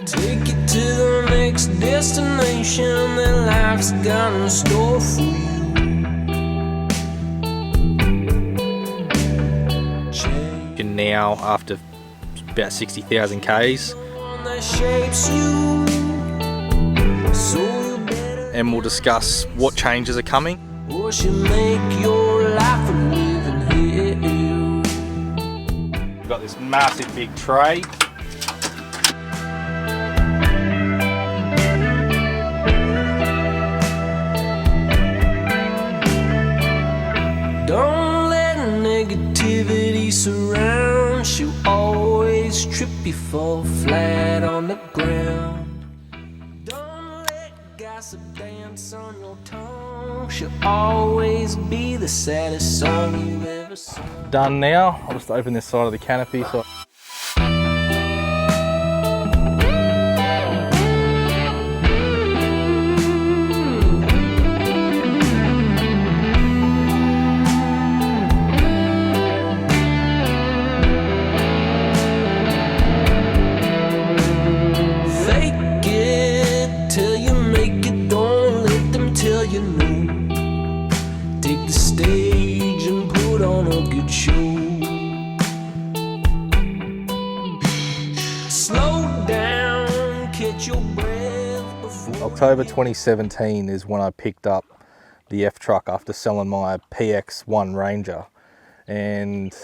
Take you to the next destination that life's got in store for you. Now, after about 60,000 Ks, and we'll discuss what changes are coming. We've got this massive big tray. Don't let negativity surround. She'll always trip you, fall flat on the ground. Don't let gossip dance on your tongue. She'll always be the saddest song you've ever sung. Done now. I'll just open this side of the canopy. So October 2017 is when I picked up the F-Truck after selling my PX1 Ranger, and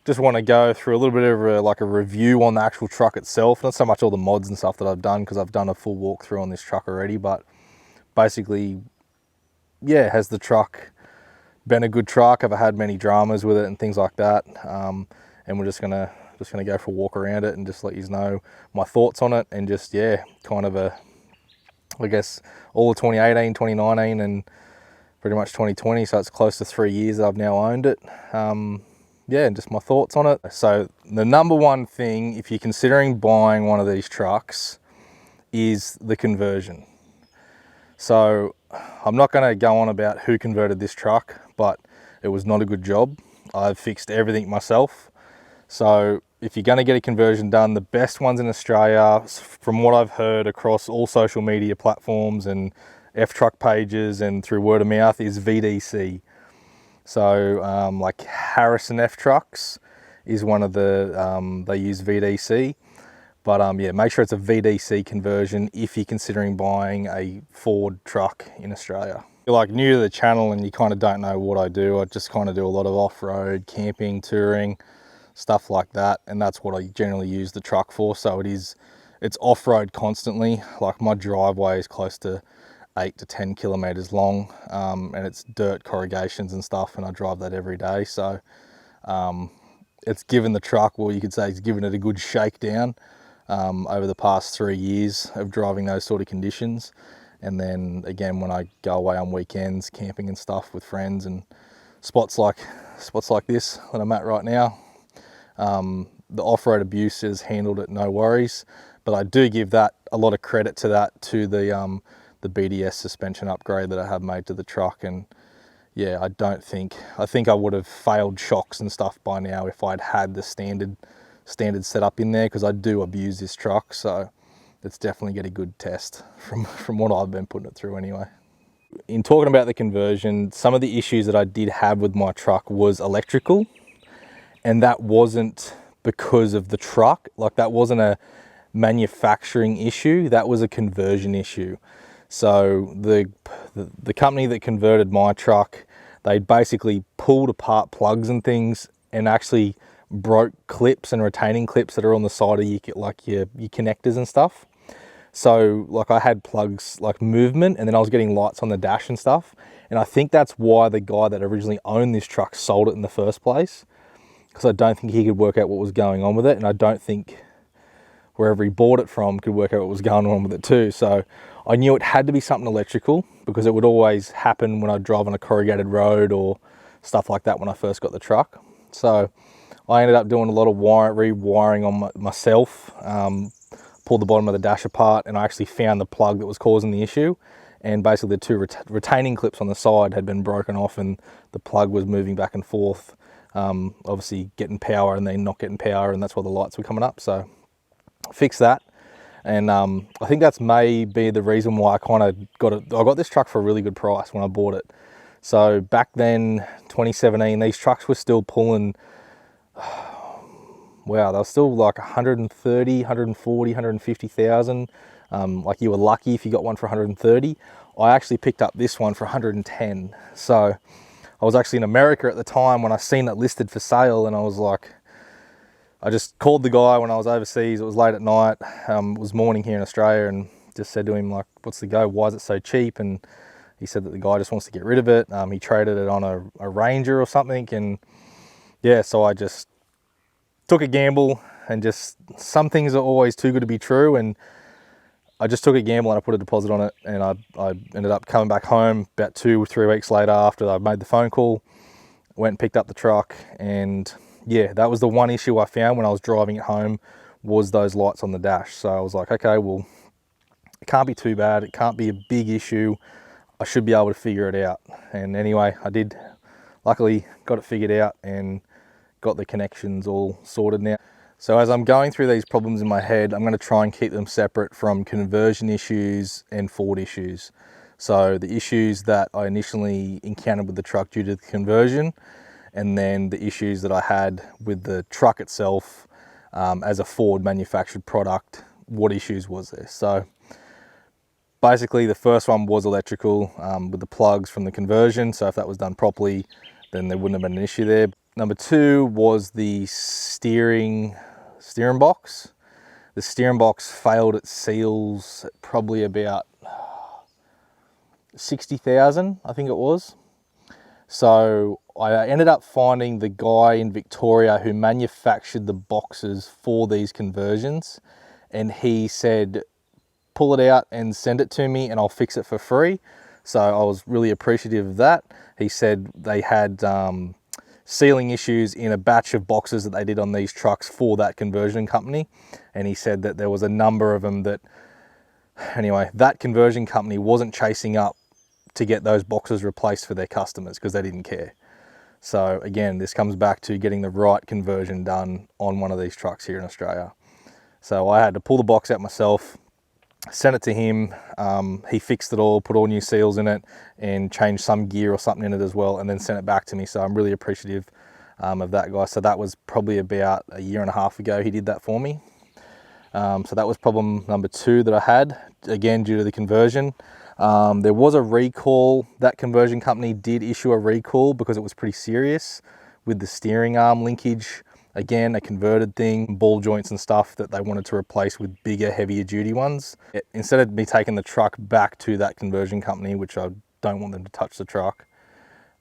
just want to go through a little bit of a review on the actual truck itself. Not so much all the mods and stuff that I've done, because I've done a full walkthrough on this truck already, but basically, yeah, has the truck been a good truck? Have I had many dramas with it and things like that? And we're just gonna go for a walk around it and just let you know my thoughts on it, and just, yeah, kind of I guess all of 2018, 2019 and pretty much 2020, so it's close to 3 years that I've now owned it. Yeah, and just my thoughts on it. So the number one thing, if you're considering buying one of these trucks, is the conversion. So I'm not going to go on about who converted this truck, but it was not a good job. I've fixed everything myself. So if you're going to get a conversion done, the best ones in Australia, from what I've heard across all social media platforms and F-Truck pages and through word of mouth, is VDC. So like Harrison F-Trucks is one of the, they use VDC. But yeah, make sure it's a VDC conversion if you're considering buying a Ford truck in Australia. If you're like new to the channel and you kind of don't know what I do, I just kind of do a lot of off-road, camping, touring, stuff like that, and that's what I generally use the truck for. So it's off-road constantly. Like my driveway is close to 8 to 10 kilometers long, and it's dirt corrugations and stuff, and I drive that every day. So it's given the truck, well, you could say it's given it a good shakedown over the past 3 years of driving those sort of conditions. And then again, when I go away on weekends camping and stuff with friends, and spots like this that I'm at right now, the off-road abuse has handled it no worries. But I do give that a lot of credit to the BDS suspension upgrade that I have made to the truck. And yeah, I think I would have failed shocks and stuff by now if I'd had the standard setup in there, because I do abuse this truck. So it's definitely get a good test from what I've been putting it through anyway. In talking about the conversion, some of the issues that I did have with my truck was electrical. And that wasn't because of the truck. Like, that wasn't a manufacturing issue, that was a conversion issue. So the company that converted my truck, they basically pulled apart plugs and things and actually broke clips and retaining clips that are on the side of your connectors and stuff. So like I had plugs like movement, and then I was getting lights on the dash and stuff. And I think that's why the guy that originally owned this truck sold it in the first place, because I don't think he could work out what was going on with it, and I don't think wherever he bought it from could work out what was going on with it too. So I knew it had to be something electrical, because it would always happen when I drive on a corrugated road or stuff like that when I first got the truck. So I ended up doing a lot of rewiring on myself, pulled the bottom of the dash apart, and I actually found the plug that was causing the issue. And basically the two retaining clips on the side had been broken off, and the plug was moving back and forth, obviously getting power and then not getting power, and that's why the lights were coming up. So fix that. And I think that's maybe the reason why I kind of got it. I got this truck for a really good price when I bought it. So back then, 2017, these trucks were still pulling, wow, they were still like 130, 140, 150,000. Like you were lucky if you got one for 130. I actually picked up this one for 110. So I was actually in America at the time when I seen it listed for sale, and I was like, I just called the guy when I was overseas. It was late at night. It was morning here in Australia, and just said to him, like, what's the go? Why is it so cheap? And he said that the guy just wants to get rid of it. He traded it on a Ranger or something. And yeah, so I just took a gamble, and just some things are always too good to be true. And I just took a gamble and I put a deposit on it, and I ended up coming back home about 2 or 3 weeks later after I made the phone call, went and picked up the truck. And yeah, that was the one issue I found when I was driving it home, was those lights on the dash. So I was like, okay, well, it can't be too bad. It can't be a big issue. I should be able to figure it out. And anyway, I did. Luckily, got it figured out and got the connections all sorted now. So as I'm going through these problems in my head, I'm going to try and keep them separate from conversion issues and fault issues. So the issues that I initially encountered with the truck due to the conversion, and then the issues that I had with the truck itself as a Ford manufactured product, what issues was there? So basically the first one was electrical with the plugs from the conversion. So if that was done properly, then there wouldn't have been an issue there. Number 2 was the steering box. The steering box failed its seals at probably about 60,000, I think it was. So I ended up finding the guy in Victoria who manufactured the boxes for these conversions, and he said, pull it out and send it to me and I'll fix it for free. So I was really appreciative of that. He said they had sealing issues in a batch of boxes that they did on these trucks for that conversion company, and he said that there was a number of them that, anyway, that conversion company wasn't chasing up to get those boxes replaced for their customers because they didn't care. So again, this comes back to getting the right conversion done on one of these trucks here in Australia. So I had to pull the box out myself, sent it to him. He fixed it all, put all new seals in it, and changed some gear or something in it as well, and then sent it back to me. So I'm really appreciative of that guy. So that was probably about a year and a half ago he did that for me. So that was problem number 2 that I had, again due to the conversion. There was a recall. That conversion company did issue a recall because it was pretty serious with the steering arm linkage. Again, a converted thing, ball joints and stuff that they wanted to replace with bigger, heavier duty ones. Instead of me taking the truck back to that conversion company, which I don't want them to touch the truck,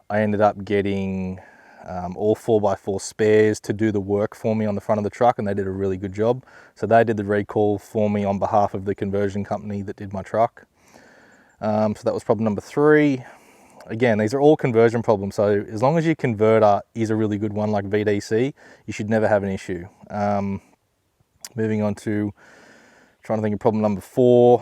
I ended up getting all 4x4 spares to do the work for me on the front of the truck, and they did a really good job. So they did the recall for me on behalf of the conversion company that did my truck. So that was problem number 3. Again, these are all conversion problems. So as long as your converter is a really good one like VDC, you should never have an issue. Moving on to trying to think of problem number 4.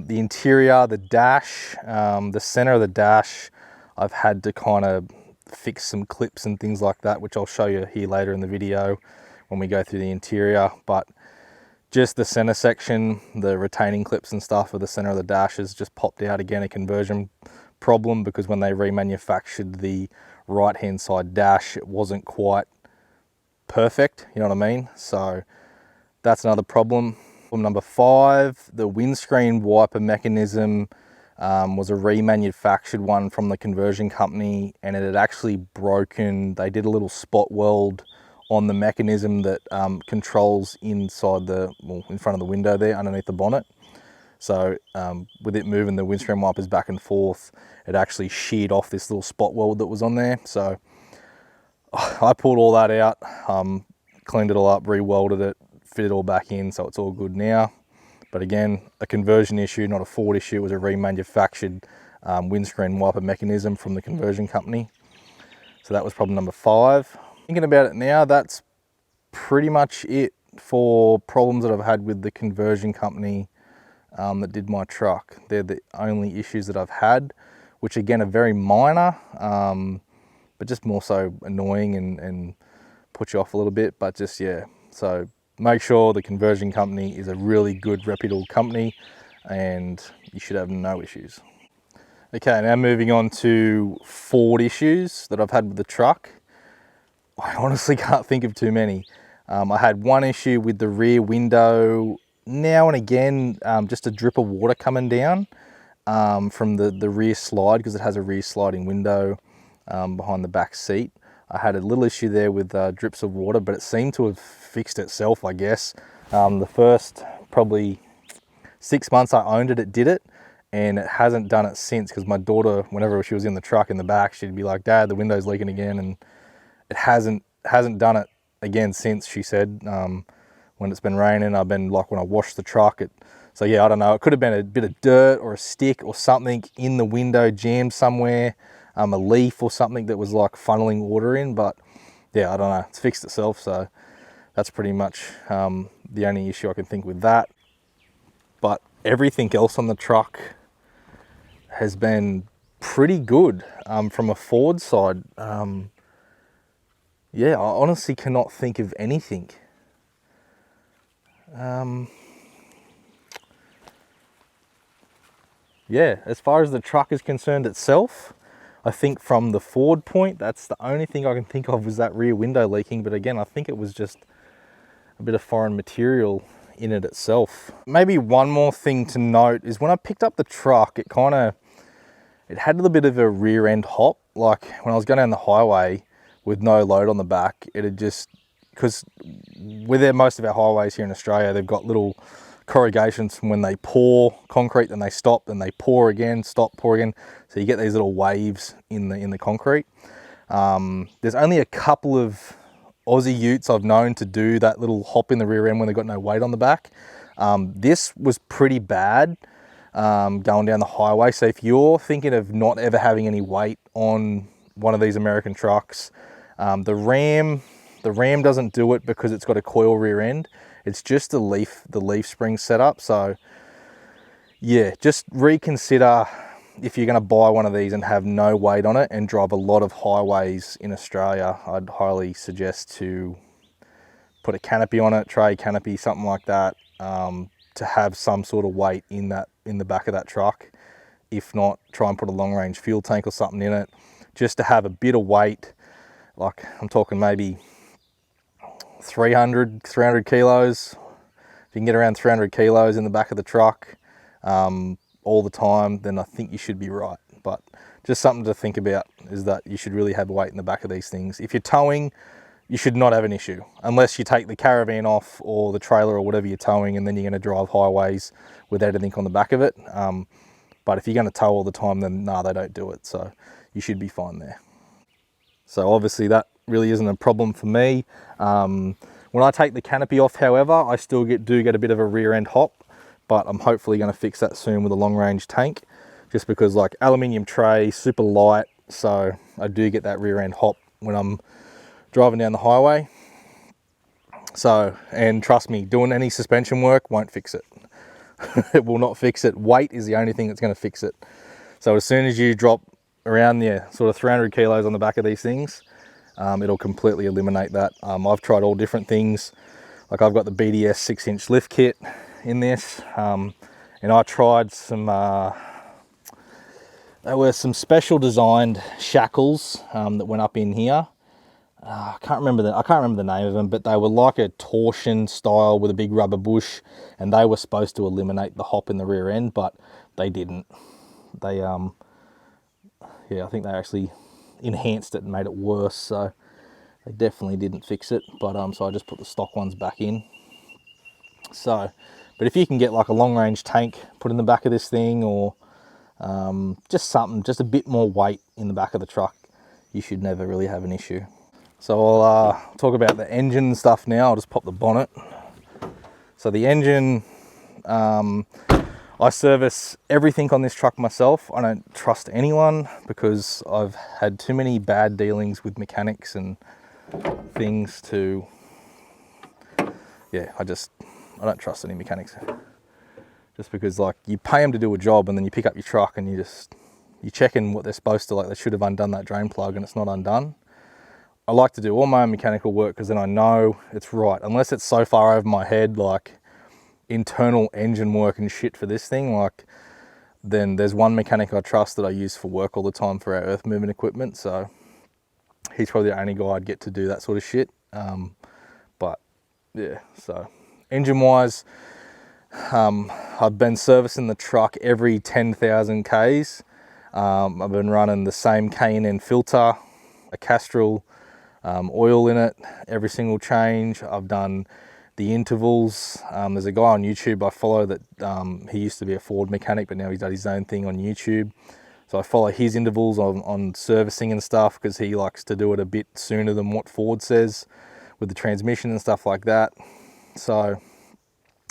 The interior, the dash, the center of the dash, I've had to kind of fix some clips and things like that, which I'll show you here later in the video when we go through the interior. But just the center section, the retaining clips and stuff of the center of the dash has just popped out. Again, a conversion problem, because when they remanufactured the right hand side dash, it wasn't quite perfect, you know what I mean? So that's another problem. Problem number 5, the windscreen wiper mechanism was a remanufactured one from the conversion company, and it had actually broken. They did a little spot weld on the mechanism that controls inside in front of the window there underneath the bonnet. So with it moving the windscreen wipers back and forth, it actually sheared off this little spot weld that was on there. So I pulled all that out, cleaned it all up, re-welded it, fit it all back in, so it's all good now. But again, a conversion issue, not a Ford issue. It was a remanufactured windscreen wiper mechanism from the conversion company. So that was problem number 5. Thinking about it now, that's pretty much it for problems that I've had with the conversion company that did my truck. They're the only issues that I've had, which again are very minor, but just more so annoying and put you off a little bit. But just, yeah, so make sure the conversion company is a really good, reputable company, and you should have no issues. Okay, now moving on to Ford issues that I've had with the truck. I honestly can't think of too many. I had one issue with the rear window now and again, just a drip of water coming down from the rear slide, because it has a rear sliding window behind the back seat. I had a little issue there with drips of water, but it seemed to have fixed itself, I guess. The first probably 6 months I owned it, it did it, and it hasn't done it since, because my daughter, whenever she was in the truck in the back, she'd be like, "Dad, the window's leaking again," and it hasn't done it again since, she said. When it's been raining, I've been like, when I washed the truck, so yeah, I don't know, it could have been a bit of dirt or a stick or something in the window jammed somewhere, a leaf or something that was like funneling water in, but yeah, I don't know, it's fixed itself. So that's pretty much the only issue I can think with that. But everything else on the truck has been pretty good from a Ford side. Yeah, I honestly cannot think of anything. Yeah, as far as the truck is concerned itself, I think from the Ford point, that's the only thing I can think of was that rear window leaking. But again, I think it was just a bit of foreign material in it itself. Maybe one more thing to note is when I picked up the truck, it had a little bit of a rear end hop. Like when I was going down the highway with no load on the back, it had just, because with most of our highways here in Australia, they've got little corrugations from when they pour concrete, then they stop, then they pour again, stop, pour again. So you get these little waves in the concrete. There's only a couple of Aussie utes I've known to do that little hop in the rear end when they've got no weight on the back. This was pretty bad going down the highway. So if you're thinking of not ever having any weight on one of these American trucks, the Ram doesn't do it because it's got a coil rear end. It's just the leaf spring setup. So yeah, just reconsider if you're going to buy one of these and have no weight on it and drive a lot of highways in Australia. I'd highly suggest to put a canopy on it, tray canopy, something like that, to have some sort of weight in the back of that truck. If not, try and put a long range fuel tank or something in it, just to have a bit of weight. Like I'm talking maybe 300 kilos. If you can get around 300 kilos in the back of the truck all the time, then I think you should be right. But just something to think about is that you should really have weight in the back of these things. If you're towing, you should not have an issue, unless you take the caravan off or the trailer or whatever you're towing, and then you're going to drive highways with anything on the back of it. But if you're going to tow all the time, then no, they don't do it. So you should be fine there. So obviously that really isn't a problem for me. When I take the canopy off, however, I still do get a bit of a rear end hop, but I'm hopefully going to fix that soon with a long range tank, just because like aluminium tray, super light. So I do get that rear end hop when I'm driving down the highway. So, and trust me, doing any suspension work won't fix it. It will not fix it. Weight is the only thing that's going to fix it. So as soon as you drop around the sort of 300 kilos on the back of these things, it'll completely eliminate that. I've tried all different things. Like I've got the BDS 6-inch lift kit in this, and I tried some, there were some special designed shackles that went up in here. I can't remember the name of them, but they were like a torsion style with a big rubber bush, and they were supposed to eliminate the hop in the rear end, but they didn't. They yeah, I think they actually enhanced it and made it worse, so they definitely didn't fix it. But so I just put the stock ones back in. So, but if you can get like a long range tank put in the back of this thing, or just something, just a bit more weight in the back of the truck, you should never really have an issue. So I'll talk about the engine stuff now. I'll just pop the bonnet. So the engine, I service everything on this truck myself. I don't trust anyone because I've had too many bad dealings with mechanics and things to, yeah, I don't trust any mechanics. Just because like you pay them to do a job, and then you pick up your truck and you're checking what they're supposed to, like they should have undone that drain plug and it's not undone. I like to do all my own mechanical work because then I know it's right. Unless it's so far over my head, like internal engine work and shit for this thing, like then there's one mechanic I trust that I use for work all the time for our earth movement equipment. So he's probably the only guy I'd get to do that sort of shit. But yeah, so engine wise, I've been servicing the truck every 10,000 Ks. I've been running the same K&N filter, a Castrol, oil in it, every single change. I've done the intervals. There's a guy on YouTube I follow that he used to be a Ford mechanic, but now he's done his own thing on YouTube. So I follow his intervals on servicing and stuff because he likes to do it a bit sooner than what Ford says with the transmission and stuff like that. So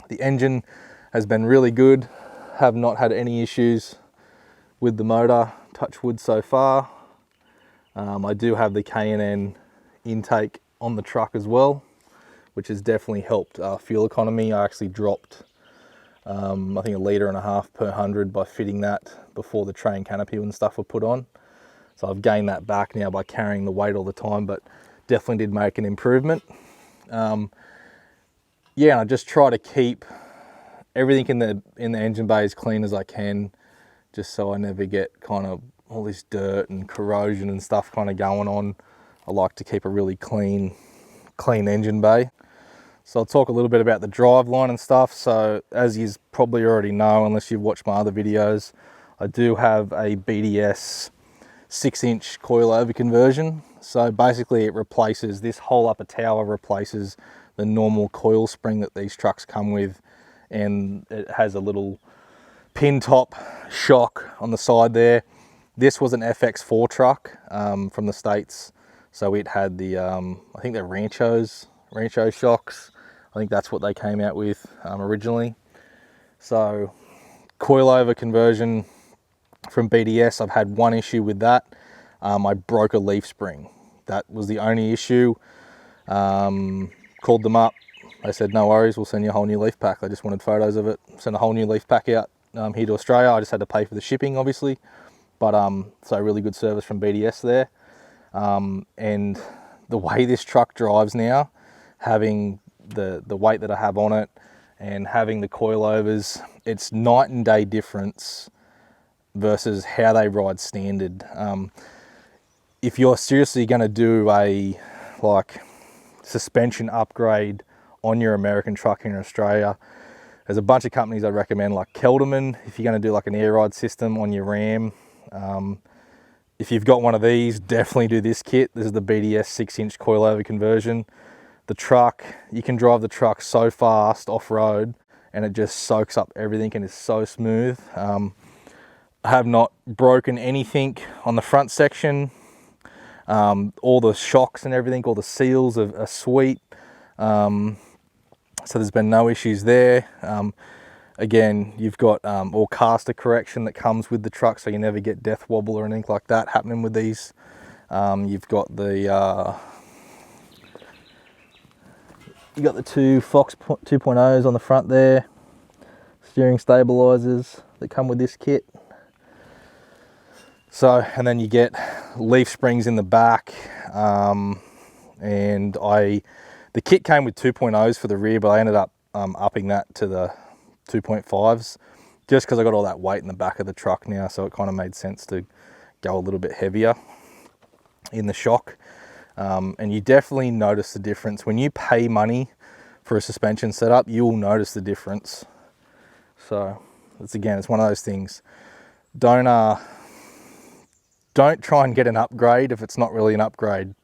the engine has been really good. Have not had any issues with the motor, touch wood so far. I do have the K&N intake on the truck as well, which has definitely helped fuel economy. I actually dropped, I think, 1.5 litres per 100 by fitting that before the train canopy and stuff were put on. So I've gained that back now by carrying the weight all the time, but definitely did make an improvement. Yeah, I just try to keep everything in the engine bay as clean as I can, just so I never get kind of all this dirt and corrosion and stuff kind of going on. I like to keep a really clean engine bay. So I'll talk a little bit about the drive line and stuff. So as you probably already know, unless you've watched my other videos, I do have a BDS 6-inch coilover conversion. So basically it replaces, this whole upper tower replaces the normal coil spring that these trucks come with, and it has a little pin top shock on the side there. This was an FX4 truck from the States, so it had the I think they're Rancho shocks. I think that's what they came out with originally. So coilover conversion from BDS, I've had one issue with that. I broke a leaf spring. That was the only issue. Called them up. They said, no worries, we'll send you a whole new leaf pack. They just wanted photos of it. Sent a whole new leaf pack out here to Australia. I just had to pay for the shipping, obviously. But so really good service from BDS there. And the way this truck drives now, having the weight that I have on it and having the coilovers, it's night and day difference versus how they ride standard. If you're seriously going to do a suspension upgrade on your American truck in Australia, there's a bunch of companies I recommend, like Kelderman, if you're going to do like an air ride system on your Ram. If you've got one of these, definitely do this kit. This is the BDS 6-inch coilover conversion. The truck, you can drive the truck so fast off-road and it just soaks up everything and is so smooth. I have not broken anything on the front section. All the shocks and everything, all the seals are sweet. So there's been no issues there. Again, you've got all caster correction that comes with the truck, so you never get death wobble or anything like that happening with these. You've got the two Fox 2.0s on the front there, steering stabilizers that come with this kit. So, and then you get leaf springs in the back, and the kit came with 2.0s for the rear, but I ended up upping that to the 2.5s just because I got all that weight in the back of the truck now, so it kind of made sense to go a little bit heavier in the shock. And you definitely notice the difference when you pay money for a suspension setup. You'll notice the difference. So it's one of those things. Don't try and get an upgrade if it's not really an upgrade.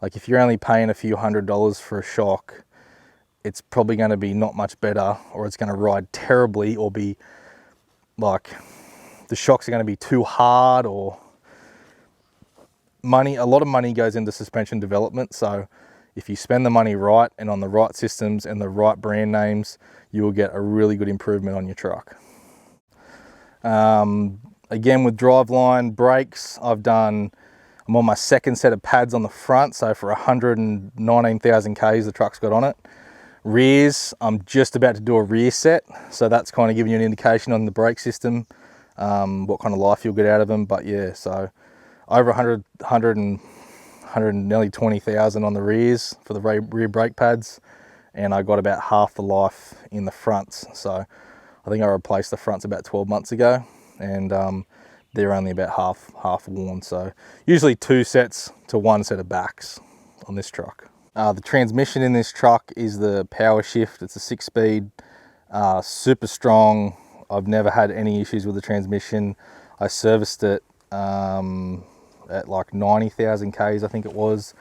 Like if you're only paying a few $100s for a shock, it's probably going to be not much better, or it's going to ride terribly, or be like the shocks are going to be too hard, or a lot of money goes into suspension development. So if you spend the money right and on the right systems and the right brand names, you will get a really good improvement on your truck. Again, with driveline, brakes, I'm on my second set of pads on the front, so for 119,000 Ks the truck's got on it. Rears, I'm just about to do a rear set, so that's kind of giving you an indication on the brake system, what kind of life you'll get out of them. But yeah, so over 100 nearly 20,000 on the rears for the rear brake pads, and I got about half the life in the fronts. So I think I replaced the fronts about 12 months ago, and they're only about half worn. So usually 2 sets to 1 set of backs on this truck. The transmission in this truck is the power shift. It's a 6-speed, super strong. I've never had any issues with the transmission. I serviced it at like 90,000 Ks, I think it was.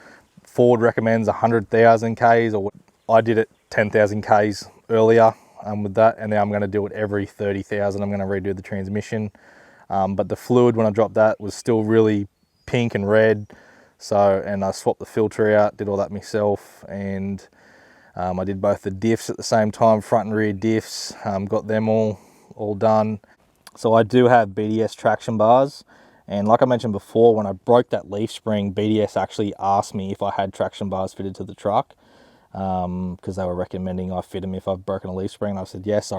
Ford recommends 100,000 Ks, or I did it 10,000 Ks earlier with that, and now I'm going to do it every 30,000. I'm going to redo the transmission. But the fluid, when I dropped that, was still really pink and red. So, and I swapped the filter out, did all that myself, and I did both the diffs at the same time, front and rear diffs, got them all done. So I do have BDS traction bars, and like I mentioned before, when I broke that leaf spring, BDS actually asked me if I had traction bars fitted to the truck, because they were recommending I fit them if I've broken a leaf spring. And I said yes, I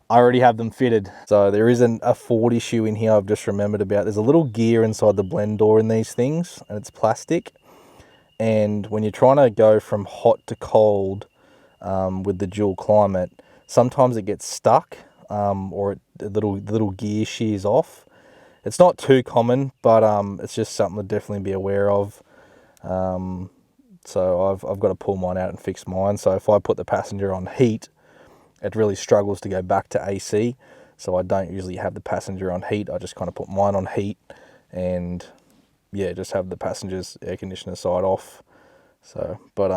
already have them fitted. So there isn't a Ford issue in here I've just remembered about. There's a little gear inside the blend door in these things, and it's plastic. And when you're trying to go from hot to cold with the dual climate, sometimes it gets stuck, or the little gear shears off. It's not too common, but it's just something to definitely be aware of. So I've got to pull mine out and fix mine. So if I put the passenger on heat, it really struggles to go back to AC. So I don't usually have the passenger on heat. I just kind of put mine on heat, and yeah, just have the passenger's air conditioner side off. So, but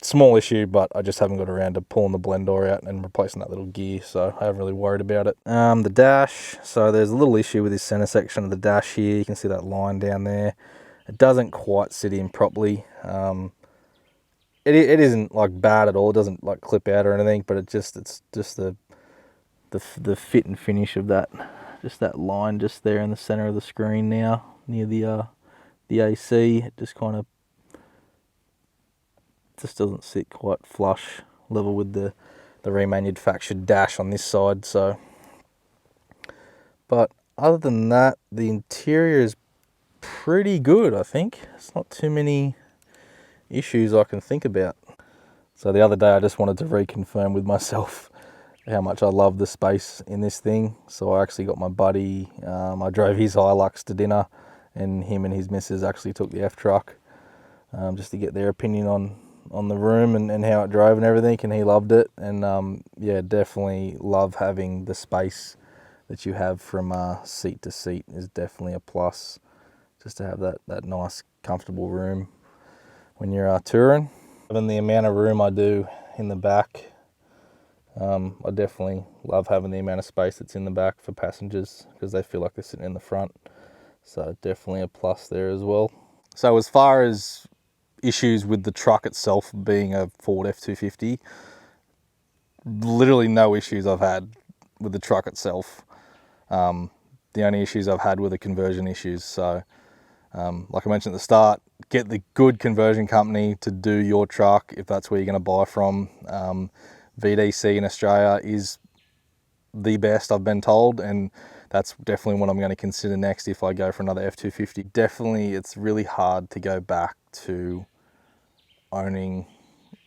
small issue, but I just haven't got around to pulling the blend door out and replacing that little gear, so I haven't really worried about it. The dash, so there's a little issue with this center section of the dash here. You can see that line down there. It doesn't quite sit in properly. It isn't like bad at all. It doesn't like clip out or anything, but it's just the fit and finish of that, just that line just there in the center of the screen now, near the AC. It just kind of just doesn't sit quite flush level with the remanufactured dash on this side. So, but other than that, the interior is pretty good, I think. It's not too many issues I can think about. So the other day I just wanted to reconfirm with myself how much I love the space in this thing. So I actually got my buddy, I drove his Hilux to dinner, and him and his missus actually took the F-truck just to get their opinion on the room and how it drove and everything, and he loved it. And yeah, definitely love having the space that you have from seat to seat is definitely a plus, just to have that nice comfortable room when you're touring. Having the amount of room I do in the back, I definitely love having the amount of space that's in the back for passengers, because they feel like they're sitting in the front. So definitely a plus there as well. So as far as issues with the truck itself being a Ford F250, literally no issues I've had with the truck itself. The only issues I've had were the conversion issues. So like I mentioned at the start, get the good conversion company to do your truck if that's where you're going to buy from. VDC in Australia is the best, I've been told, and that's definitely what I'm going to consider next if I go for another F250. Definitely, it's really hard to go back to owning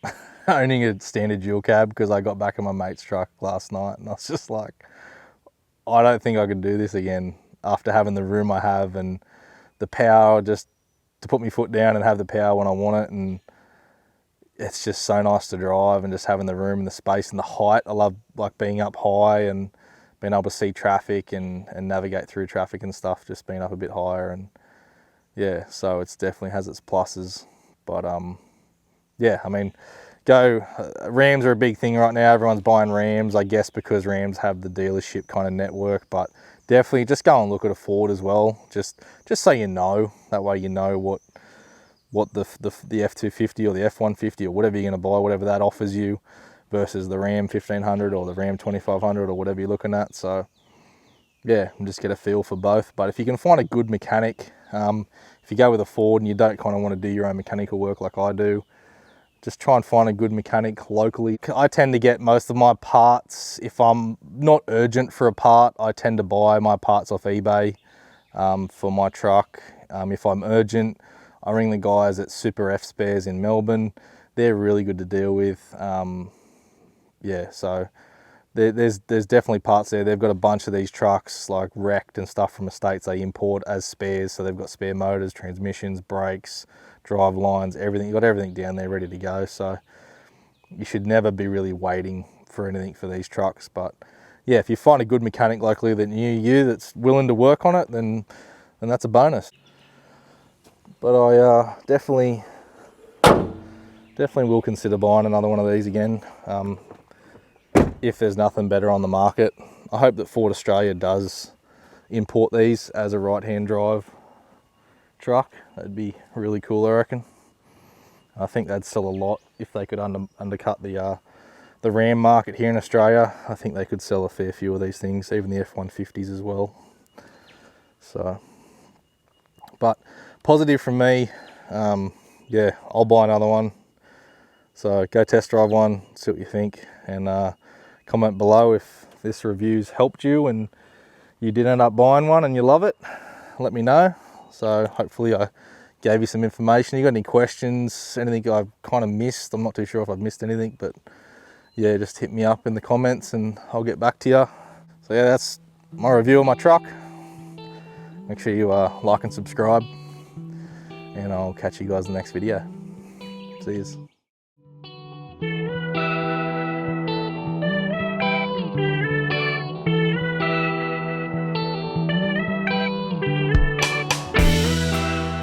a standard dual cab, because I got back in my mate's truck last night and I was just like, I don't think I can do this again after having the room I have and the power, just to put my foot down and have the power when I want it. And it's just so nice to drive, and just having the room and the space and the height. I love like being up high and being able to see traffic and navigate through traffic and stuff, just being up a bit higher. And yeah, so it's definitely has its pluses. But yeah, I mean, Rams are a big thing right now. Everyone's buying Rams, I guess, because Rams have the dealership kind of network. But definitely just go and look at a Ford as well, just so you know. That way you know what the F250 or the F150 or whatever you're going to buy, whatever that offers you, versus the Ram 1500 or the Ram 2500 or whatever you're looking at. So yeah, just get a feel for both. But if you can find a good mechanic, if you go with a Ford and you don't kind of want to do your own mechanical work like I do, just try and find a good mechanic locally. I tend to get most of my parts, if I'm not urgent for a part, I tend to buy my parts off eBay for my truck. If I'm urgent, I ring the guys at Super F Spares in Melbourne. They're really good to deal with. Yeah, so there's definitely parts there. They've got a bunch of these trucks like wrecked and stuff from the States they import as spares. So they've got spare motors, transmissions, brakes, drive lines, everything. You've got everything down there ready to go. So you should never be really waiting for anything for these trucks. But yeah, if you find a good mechanic locally that knew you that's willing to work on it, then that's a bonus. But I definitely will consider buying another one of these again. If there's nothing better on the market. I hope that Ford Australia does import these as a right-hand drive truck. That'd be really cool, I reckon. I think they'd sell a lot if they could undercut the Ram market here in Australia. I think they could sell a fair few of these things, even the F150s as well. So, but positive from me. Yeah, I'll buy another one. So go test drive one, see what you think, and comment below if this review's helped you and you did end up buying one and you love it. Let me know. So hopefully I gave you some information. You got any questions, anything I've kind of missed? I'm not too sure if I've missed anything, but yeah, just hit me up in the comments and I'll get back to you. So yeah, that's my review of my truck. Make sure you like and subscribe, and I'll catch you guys in the next video. See yous.